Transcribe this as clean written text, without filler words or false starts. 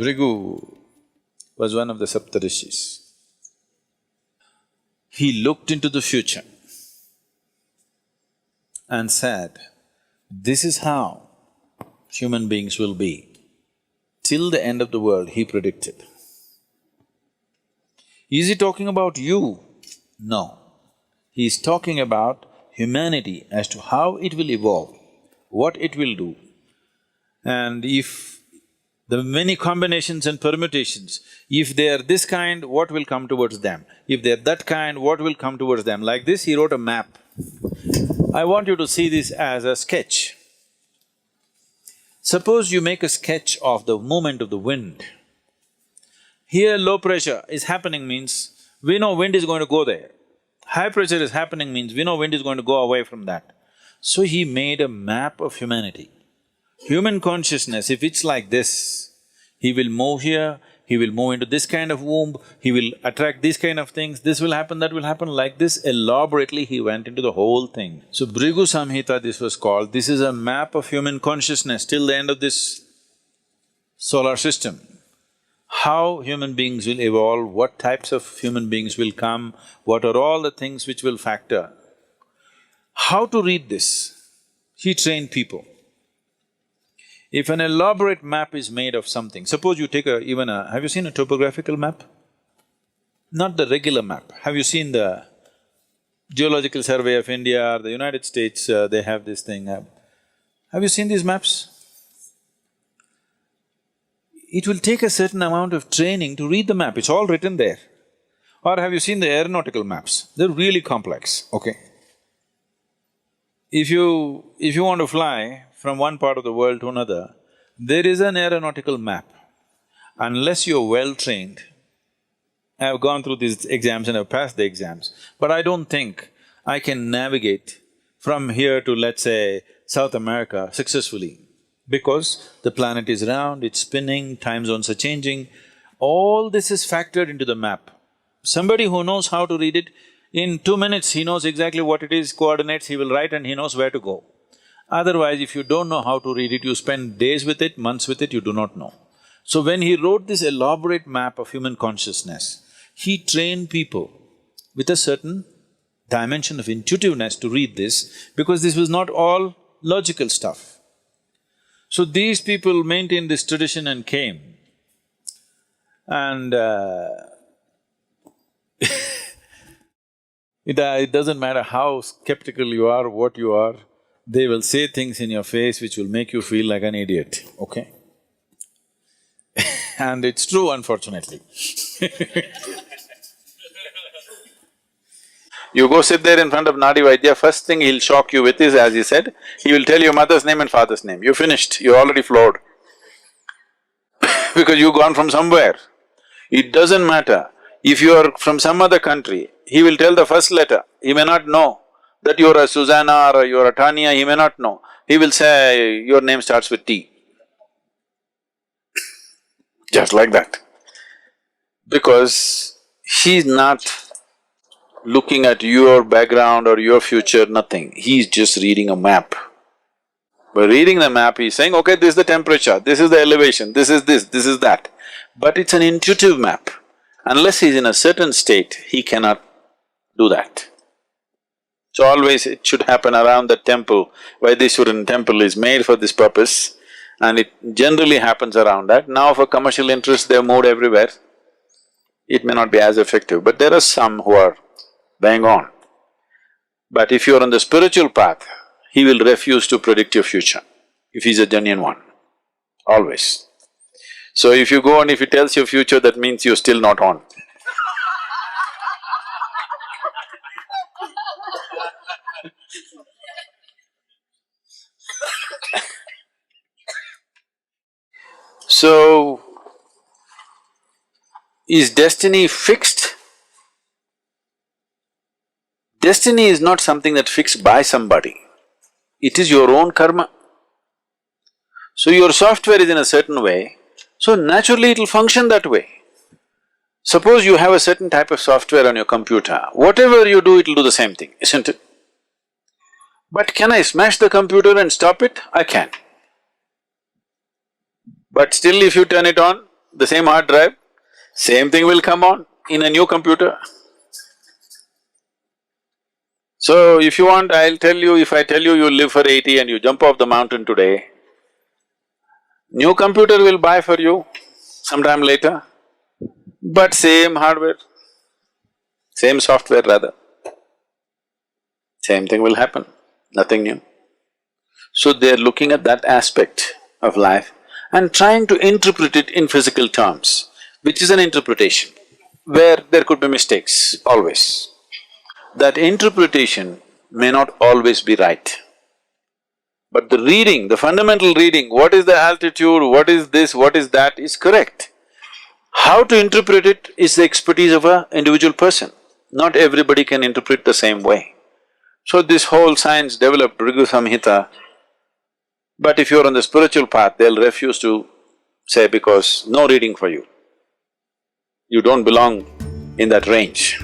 Bhrigu was one of the Saptarishis. He looked into the future and said, this is how human beings will be. Till the end of the world, he predicted. Is he talking about you? No. He is talking about humanity as to how it will evolve, what it will do. And if the many combinations and permutations, if they are this kind, what will come towards them? If they are that kind, what will come towards them? Like this, he wrote a map. I want you to see this as a sketch. Suppose you make a sketch of the movement of the wind. Here low pressure is happening means we know wind is going to go there. High pressure is happening means we know wind is going to go away from that. So he made a map of humanity. Human consciousness, if it's like this, he will move here, he will move into this kind of womb, he will attract these kind of things, this will happen, that will happen, like this elaborately he went into the whole thing. So Bhrigu Samhita this was called, this is a map of human consciousness till the end of this solar system. How human beings will evolve, what types of human beings will come, what are all the things which will factor. How to read this? He trained people. If an elaborate map is made of something, suppose you take have you seen a topographical map? Not the regular map. Have you seen the Geological Survey of India or the United States, they have this thing. Have you seen these maps? It will take a certain amount of training to read the map, it's all written there. Or have you seen the aeronautical maps? They're really complex, okay? If you want to fly from one part of the world to another, there is an aeronautical map. Unless you're well-trained, I've gone through these exams and I've passed the exams, but I don't think I can navigate from here to, let's say, South America successfully, because the planet is round, it's spinning, time zones are changing. All this is factored into the map. Somebody who knows how to read it, in 2 minutes he knows exactly what it is, coordinates, he will write and he knows where to go. Otherwise, if you don't know how to read it, you spend days with it, months with it, you do not know. So when he wrote this elaborate map of human consciousness, he trained people with a certain dimension of intuitiveness to read this, because this was not all logical stuff. So these people maintained this tradition and came, and it doesn't matter how skeptical you are, what you are, they will say things in your face which will make you feel like an idiot, okay? And it's true, unfortunately. You go sit there in front of Nadi Vaidya, first thing he'll shock you with is, as he said, he will tell you mother's name and father's name. You're finished, you're already floored. Because you've gone from somewhere. It doesn't matter. If you are from some other country, he will tell the first letter, he may not know that you're a Susanna or you're a Tanya, he may not know. He will say, your name starts with T. Just like that. Because he's not looking at your background or your future, nothing. He's just reading a map. By reading the map, he's saying, okay, this is the temperature, this is the elevation, this is that. But it's an intuitive map. Unless he's in a certain state, he cannot do that. So always it should happen around the temple. Vaideshwaran temple is made for this purpose, and it generally happens around that. Now for commercial interest, they've moved everywhere. It may not be as effective, but there are some who are bang on. But if you're on the spiritual path, he will refuse to predict your future, if he's a genuine one, always. So if you go and if he tells your future, that means you're still not on. So, is destiny fixed? Destiny is not something that's fixed by somebody, it is your own karma. So your software is in a certain way, so naturally it'll function that way. Suppose you have a certain type of software on your computer, whatever you do, it'll do the same thing, isn't it? But can I smash the computer and stop it? I can. But still if you turn it on, the same hard drive, same thing will come on in a new computer. So if you want, I'll tell you, if I tell you you live for 80 and you jump off the mountain today, new computer will buy for you sometime later, but same hardware, same software rather, same thing will happen, nothing new. So they're looking at that aspect of life and trying to interpret it in physical terms, which is an interpretation, where there could be mistakes, always. That interpretation may not always be right. But the reading, the fundamental reading, what is the altitude, what is this, what is that, is correct. How to interpret it is the expertise of an individual person. Not everybody can interpret the same way. So this whole science developed Bhrigu Samhita, but if you're on the spiritual path, they'll refuse to say because no reading for you. You don't belong in that range.